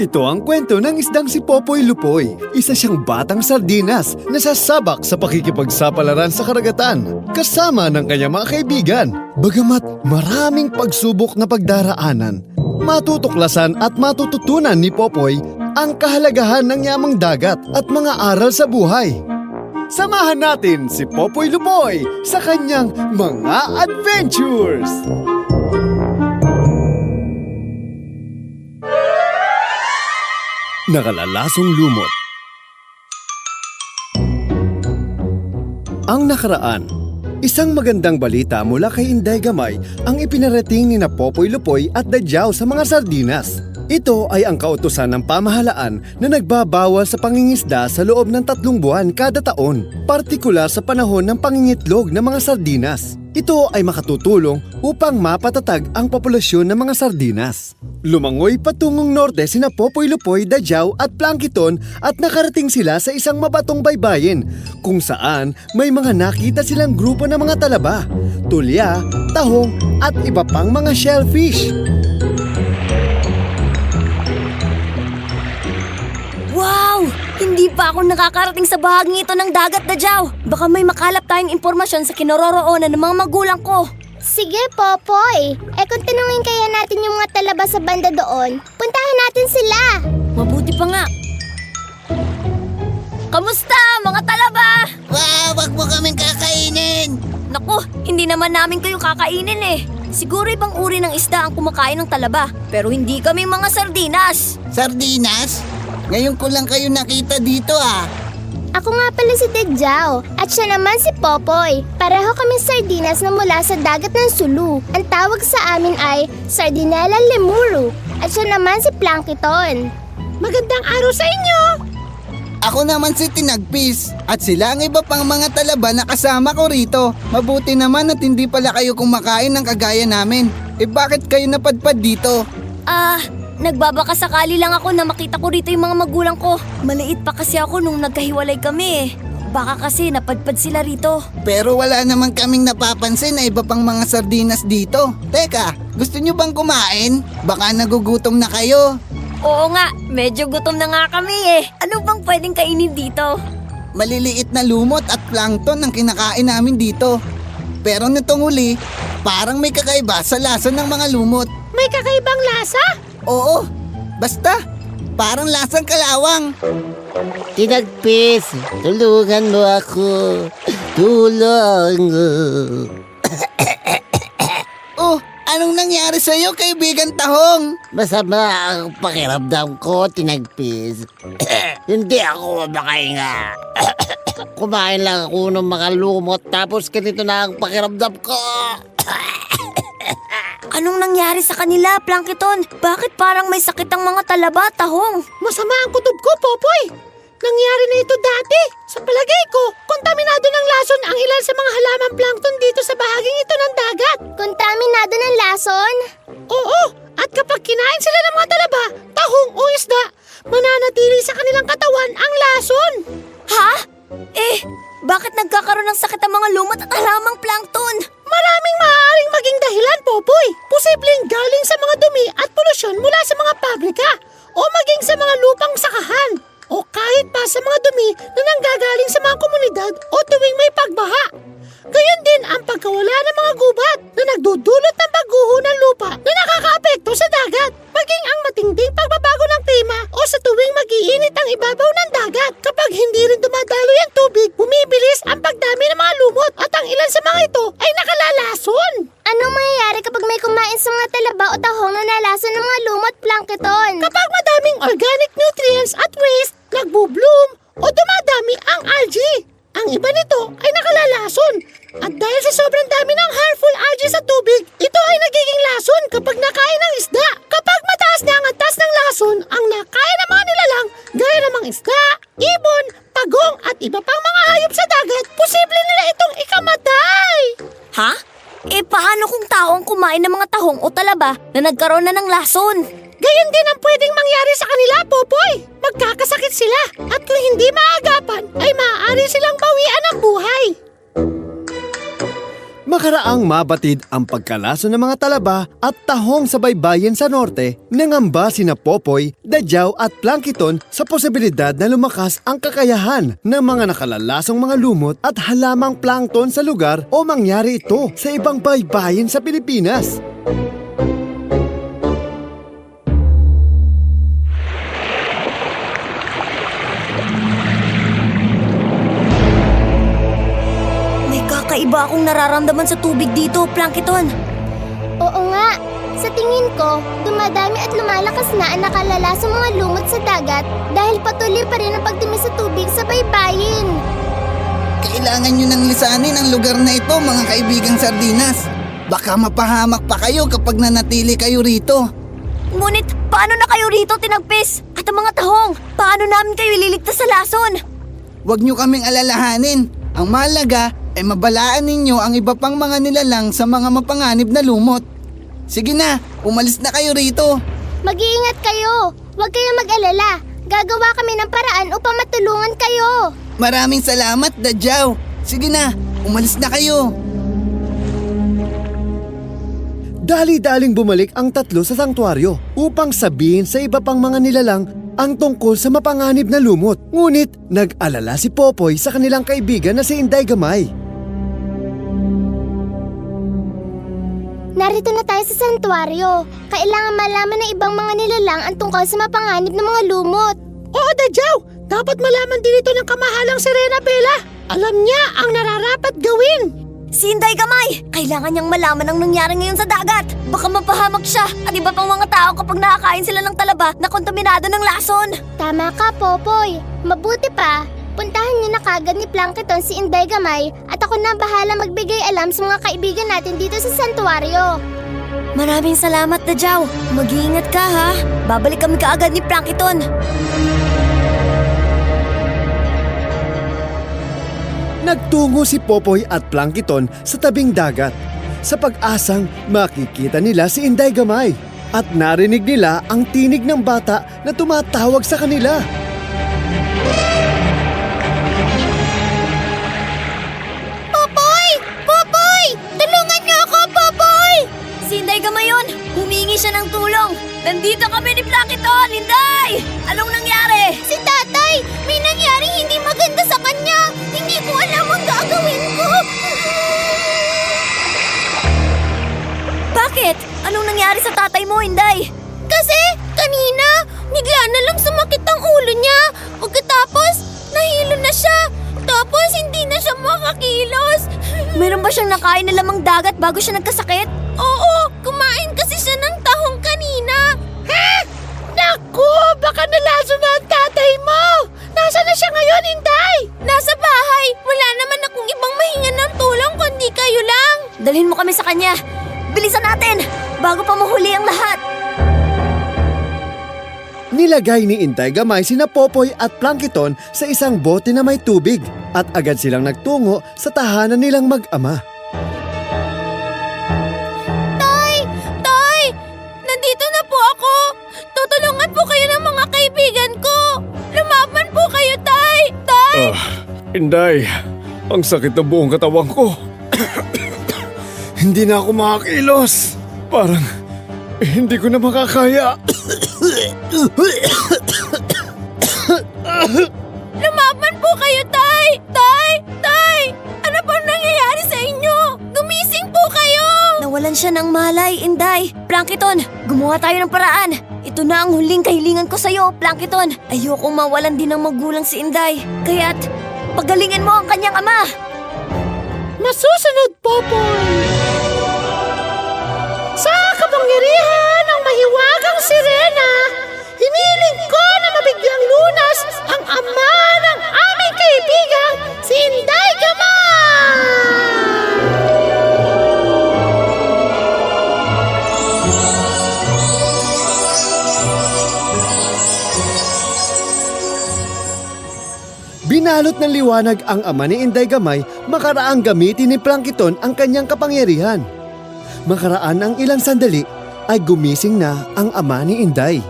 Ito ang kwento ng isdang si Popoy Lupoy. Isa siyang batang sardinas na sasabak sa pakikipagsapalaran sa karagatan kasama ng kanyang mga kaibigan. Bagamat maraming pagsubok na pagdaraanan, matutuklasan at matututunan ni Popoy ang kahalagahan ng yamang dagat at mga aral sa buhay. Samahan natin si Popoy Lupoy sa kanyang mga adventures! Nakalalasong lumot. Ang nakaraan, isang magandang balita mula kay Inday Gamay ang ipinarating ni na Popoy Lupoy at Dadyaw sa mga sardinas. Ito ay ang kautusan ng pamahalaan na nagbabawal sa pangingisda sa loob ng 3 buwan kada taon, partikular sa panahon ng pangingitlog ng mga sardinas. Ito ay makatutulong upang mapatatag ang populasyon ng mga sardinas. Lumangoy patungong norte sina Popoy Lupoy, Dadyaw at Plankton at nakarating sila sa isang mabatong baybayin kung saan may mga nakita silang grupo ng mga talaba, tulya, tahong at iba pang mga shellfish. Wow! Hindi pa ako nakakarating sa bahaging ito ng dagat, Dadyaw. Baka may makalap tayong impormasyon sa kinaroroonan ng mga magulang ko. Sige, Popoy. Kung tanungin kaya natin yung mga talaba sa banda doon, puntahan natin sila. Mabuti pa nga. Kamusta, mga talaba? Wow, wag mo kaming kakainin! Naku, hindi naman namin kayo kakainin eh. Siguro ibang uri ng isda ang kumakain ng talaba, pero hindi kami mga sardinas. Sardinas? Ngayon ko lang kayo nakita dito ah. Ako nga pala si Dadyaw at siya naman si Popoy. Pareho kami sardinas na mula sa dagat ng Sulu. Ang tawag sa amin ay Sardinella lemuru at siya naman si Plankton. Magandang araw sa inyo! Ako naman si Tinagpis at sila ang iba pang mga talaba na kasama ko rito. Mabuti naman at hindi pala kayo kumakain ng kagaya namin. Bakit kayo napadpad dito? Nagbabaka sakali lang ako na makita ko rito yung mga magulang ko. Maliit pa kasi ako nung nagkahiwalay kami eh. Baka kasi napadpad sila rito. Pero wala naman kaming napapansin na iba pang mga sardinas dito. Teka, gusto nyo bang kumain? Baka nagugutom na kayo. Oo nga, medyo gutom na nga kami eh. Ano bang pwedeng kainin dito? Maliliit na lumot at plankton ang kinakain namin dito. Pero nitong huli, parang may kakaiba sa lasa ng mga lumot. May kakaibang lasa? Oo, basta parang lasang kalawang. Tinagpis, tulungan mo ako. Tulong. Oh, anong nangyari sa'yo, kaibigan Tahong? Masama ang pakiramdam ko, Tinagpis. Hindi ako makahinga. Kumain lang ako ng mga lumot tapos ganito na ang pakiramdam ko. Anong nangyari sa kanila, Plankton? Bakit parang may sakit ang mga talaba, Tahong? Masama ang kutob ko, Popoy. Nangyari na ito dati. Sa palagay ko, kontaminado ng lason ang ilan sa mga halamang plankton dito sa bahaging ito ng dagat. Kontaminado ng lason? Oo, at kapag kinain sila ng mga talaba, tahong o isda, mananatili sa kanilang katawan ang lason. Ha? Bakit nagkakaroon ng sakit ang mga lumot at halamang plankton? Maraming maaaring maging dahilan, Popoy. Posibleng galing sa mga dumi at polusyon mula sa mga pabrika o maging sa mga lupang sakahan o kahit pa sa mga dumi na nanggagaling sa mga komunidad o tuwing may pagbaha. Gayon din ang pagkawala ng mga gubat na nagdudulot ng pagguho ng lupa na nakakaapekto sa dagat. Maging ang matinding pagbabago ng klima o sa tuwing mag-iinit ang ibabaw ng dagat. Kapag hindi rin dumadaloy ang tubig, bumibilis ang pagdami ng mga lumot at ang ilan sa mga ito ay nakalalason. Anong mangyayari kapag may kumain sa mga talaba o tahong na nalason ng mga lumot, Plankton? Kapag madaming organic nutrients at waste, nagbo-bloom o dumadami ang algae. Ang iba nito ay nakalalason. At dahil sa sobrang dami ng harmful algae sa tubig, ito ay nagiging lason kapag nakain ng isda. Kapag mataas na ang antas ng lason, ang nakain ng mga nilalang, gaya ng mga isda, ibon, pagong at iba pang mga hayop sa dagat, posible nila itong ikamatay. Ha? Paano kung tao ang kumain ng mga tahong o talaba na nagkaroon na ng lason? Gayon din ang pwedeng mangyari sa kanila, Popoy. Magkakasakit sila at kung hindi maagapan, ay maaari silang bawian ng buhay. Makaraang mabatid ang pagkalaso ng mga talaba at tahong sa baybayin sa norte, nangamba sina Popoy, Dadyaw at Plankton sa posibilidad na lumakas ang kakayahan ng mga nakalalasong mga lumot at halamang plankton sa lugar o mangyari ito sa ibang baybayin sa Pilipinas. Kakaiba akong nararamdaman sa tubig dito, Plankton. Oo nga. Sa tingin ko, dumadami at lumalakas na ang nakalalasong mga lumot sa dagat dahil patuloy pa rin ang pagdumi sa tubig sa baybayin. Kailangan nyo nang lisanin ang lugar na ito, mga kaibigang sardinas. Baka mapahamak pa kayo kapag nanatili kayo rito. Ngunit, paano na kayo rito, Tinagpis? At ang mga tahong, paano namin kayo ililigtas sa lason? Huwag nyo kaming alalahanin. Ang mahalaga ay mabalaan ninyo ang iba pang mga nilalang sa mga mapanganib na lumot. Sige na, umalis na kayo rito. Mag-iingat kayo. Huwag kayong mag-alala. Gagawa kami ng paraan upang matulungan kayo. Maraming salamat, Dadyaw. Sige na, umalis na kayo. Dali-daling bumalik ang tatlo sa sangtuaryo upang sabihin sa iba pang mga nilalang ang tungkol sa mapanganib na lumot. Ngunit nag-alala si Popoy sa kanilang kaibigan na si Inday Gamay. Narito na tayo sa santuario. Kailangan malaman ng ibang mga nilalang ang tungkol sa mapanganib ng mga lumot. Oo, Dadyaw! Dapat malaman din ito ng kamahalang si Rena Bella. Alam niya ang nararapat gawin. Si Inday Gamay! Kailangan niyang malaman ang nangyari ngayon sa dagat. Baka mapahamak siya at iba pang mga tao kapag nakakain sila ng talaba na kontaminado ng lason. Tama ka, Popoy. Mabuti pa. Puntahan niyo na kagad ni Plankton si Inday Gamay at ako na bahala magbigay alam sa mga kaibigan natin dito sa santuario. Maraming salamat, Dadyaw. Mag-iingat ka, ha? Babalik kami kaagad ni Plankton. Nagtungo si Popoy at Plankton sa tabing dagat sa pag-asang makikita nila si Inday Gamay at narinig nila ang tinig ng bata na tumatawag sa kanila. Popoy! Popoy! Tulungan niyo ako, Popoy! Si Inday Gamay yun! Humingi siya ng tulong! Nandito kami ni Plankton! Inday! Anong nangyari? Si tatay! May nangyaring hindi maganda sa kanya! Hindi ko alam ang gagawin ko! Bakit? Anong nangyari sa tatay mo, Inday? Kasi kanina, bigla na lang sumakit ang ulo niya. Pagkatapos, nahilo na siya. Tapos hindi na siya makakilos. Meron ba siyang nakain na lamang dagat bago siya nagkasakit? Oo, kumain kasi siya ng tahong kanina. Ha? Naku, baka nalaso na ang tatay mo. Nasaan na siya ngayon, Inday? Nasa bahay. Wala naman akong ibang mahinga ng tulong kundi kayo lang. Dalhin mo kami sa kanya. Bilisan natin! Bago pa mahuli ang lahat! Nilagay ni Inday Gamay sina Popoy at Plankton sa isang bote na may tubig at agad silang nagtungo sa tahanan nilang mag-ama. Tay! Tay! Nandito na po ako. Tutulungan po kayo ng mga kaibigan ko. Lumaban po kayo, Tay! Tay! Inday, ang sakit ng buong katawan ko. Hindi na ako makakilos. Parang hindi ko na makakaya. Lumaban po kayo, Tay! Tay! Tay! Ano pong nangyayari sa inyo? Gumising po kayo! Nawalan siya ng malay, Inday. Plankton, gumawa tayo ng paraan. Ito na ang huling kahilingan ko sa'yo, Plankton. Ayokong mawalan din ng magulang si Inday. Kaya't pagalingan mo ang kanyang ama. Masusunod, Popoy! Sa kapangyarihan ng mahiwagang sirena, hiniling ko na mabigyang lunas ang ama ng aming kaibigan, si Inday Gamay! Binalot ng liwanag ang ama ni Inday Gamay makaraang gamitin ni Plankton ang kanyang kapangyarihan. Makaraan ang ilang sandali ay gumising na ang ama ni Inday.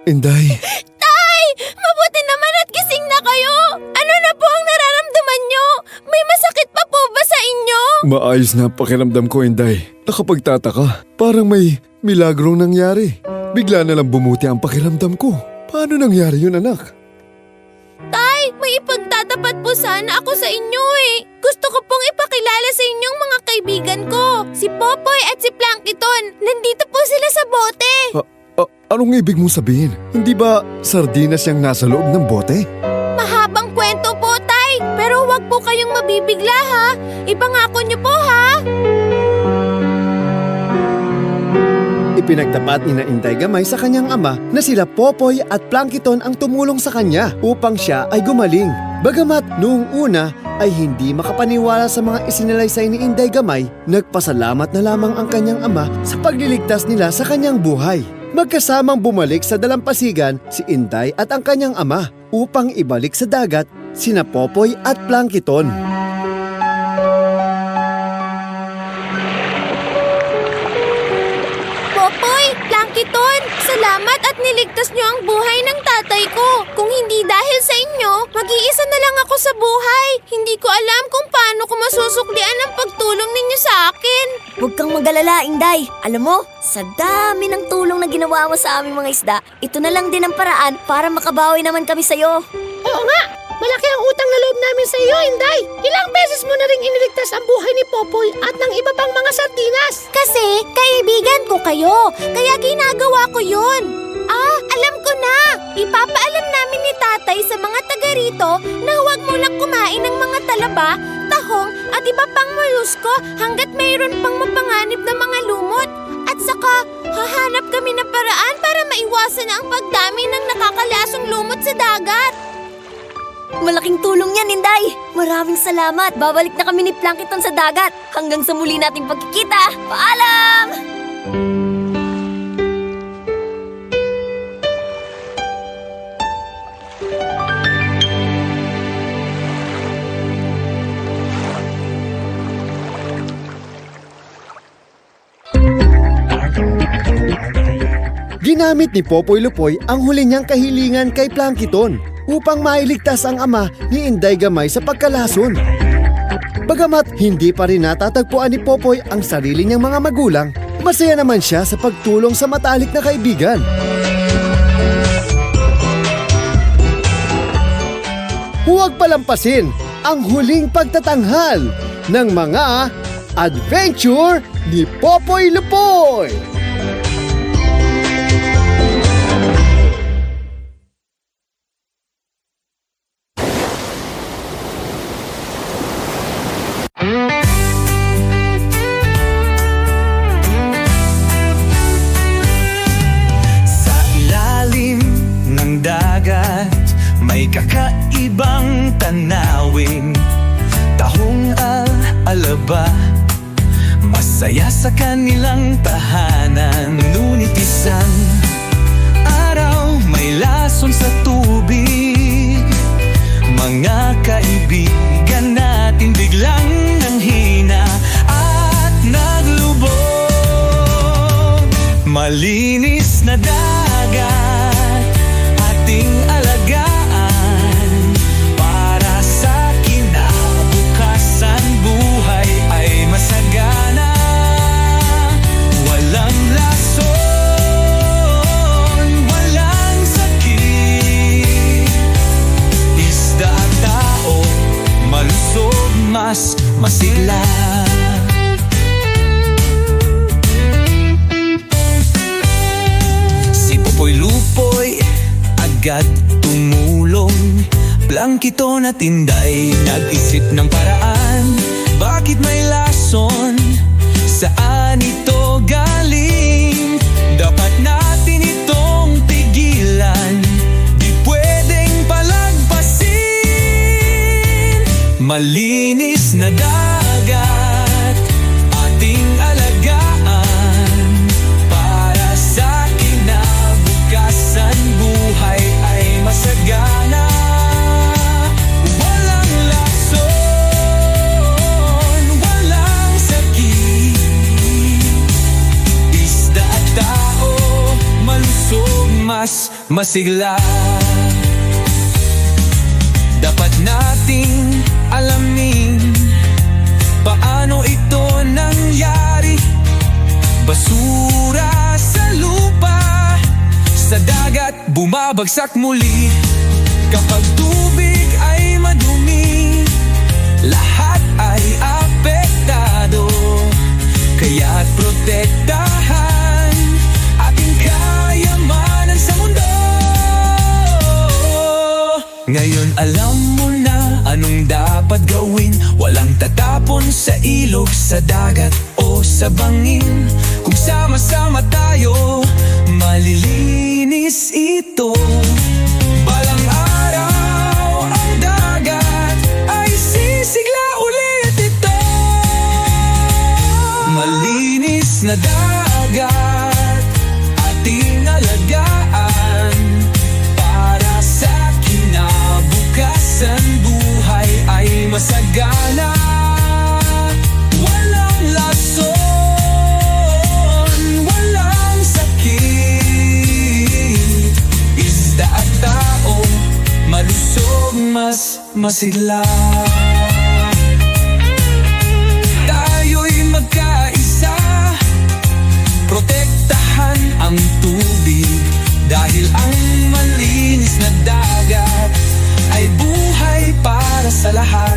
Inday, Tay! Mabuti naman at gising na kayo! Ano na po ang nararamdaman nyo? May masakit pa po ba sa inyo? maayos na ang pakiramdam ko, Inday. Nakapagtataka, parang may milagrong nangyari. Bigla na lang bumuti ang pakiramdam ko. Paano nangyari yun, anak? Tay, may ipagtatapat po sana ako sa inyo eh. Gusto ko pong ipakilala sa inyong mga kaibigan ko. Si Popoy at si Plankton. Nandito po sila sa bote. Anong ibig mong sabihin? Hindi ba sardinas yung nasa loob ng bote? Mahabang kwento po, Tay. Pero wag po kayong mabibigla ha. Ipangako niyo po ha. Ipinagtapat ni na Inday Gamay sa kanyang ama na sila Popoy at Plankton ang tumulong sa kanya upang siya ay gumaling. Bagamat noong una ay hindi makapaniwala sa mga isinalaysay ni Inday Gamay, nagpasalamat na lamang ang kanyang ama sa pagliligtas nila sa kanyang buhay. Magkasamang bumalik sa dalampasigan si Inday at ang kanyang ama upang ibalik sa dagat sina Popoy at Plankton. Popoy, Plankton, salamat at niligtas niyo ang buhay ng tatay ko. Kung hindi dahil sa inyo, mag-iisa na lang ako sa buhay. Hindi ko alam kung paano ko masusuklian ang pagtulong ninyo sa akin. Huwag kang mag-alala, Inday. Alam mo, sa dami ng tulong na ginawa mo sa aming mga isda, ito na lang din ang paraan para makabawi naman kami sa'yo. Oo nga, malaki ang utang na loob namin sa iyo, Inday. Ilang beses mo na rin iniligtas ang buhay ni Popoy at ng iba pang mga sardinas. Kasi kaibigan ko kayo, kaya ginagawa ko yun. Ah, alam ko na! Ipapaalam namin ni tatay sa mga taga rito na huwag munang kumain ng mga talaba, tahong at iba pang molusko hanggat mayroon pang mapanganib na mga lumot. At saka, hahanap kami ng paraan para maiwasan ang pagdami ng nakakalasong lumot sa dagat. Malaking tulong yan, Inday! Maraming salamat! Babalik na kami ni Plankton sa dagat hanggang sa muli nating pagkikita! Paalam! Ginamit ni Popoy Lupoy ang huli niyang kahilingan kay Plankton upang mailigtas ang ama ni Inday Gamay sa pagkalason. Bagamat hindi pa rin natatagpuan ni Popoy ang sarili niyang mga magulang, masaya naman siya sa pagtulong sa matalik na kaibigan. Huwag palampasin ang huling pagtatanghal ng mga adventure ni Popoy Lupoy! Sa ilalim ng dagat, may kakaibang tanawin. Tahong alaba, masaya sa kanilang tahanan. Ngunit isang araw, may lason sa tubig. Mga kaibigan natin biglang nanghina at naglubog. Malinis na dagat, ating alagaan. Para sa kinabukasan, buhay ay masagana. Walang lason, walang sakit. Isda at tao, malusog, mas masigla. Si Popoy Lupoy agad tumulong. Plankton at Inday nag-isip ng paraan. Bakit may lason? Saan ito galing? Dapat natin itong tigilan. Di pwedeng palagpasin. Malinis na dagat, ating alagaan. Para sa kinabukasan, buhay ay masagana. Walang lason, walang sakit. Isda at tao, malusog, mas masigla. Dapat nating alamin paano ito nangyari. Basura sa lupa, sa dagat bumabagsak muli. Kapag tubig ay madumi, lahat ay apektado. Kaya't protektahan ating kayamanan sa mundo. Ngayon alam mo na anong dapat gawin. Walang tatapon sa ilog, sa dagat o sa bangin. Kung sama-sama tayo, malilinis ito. Balang araw ang dagat ay sisigla ulit ito. Malinis na dagat ating alagaan, para sa kinabukasan buhay ay masagana. Walang lason, walang sakit. Isda at tao, malusog, mas masigla. Tayo'y magkaisa, protektahan ang tubig. Dahil ang malinis na dagat ay buhay para sa lahat.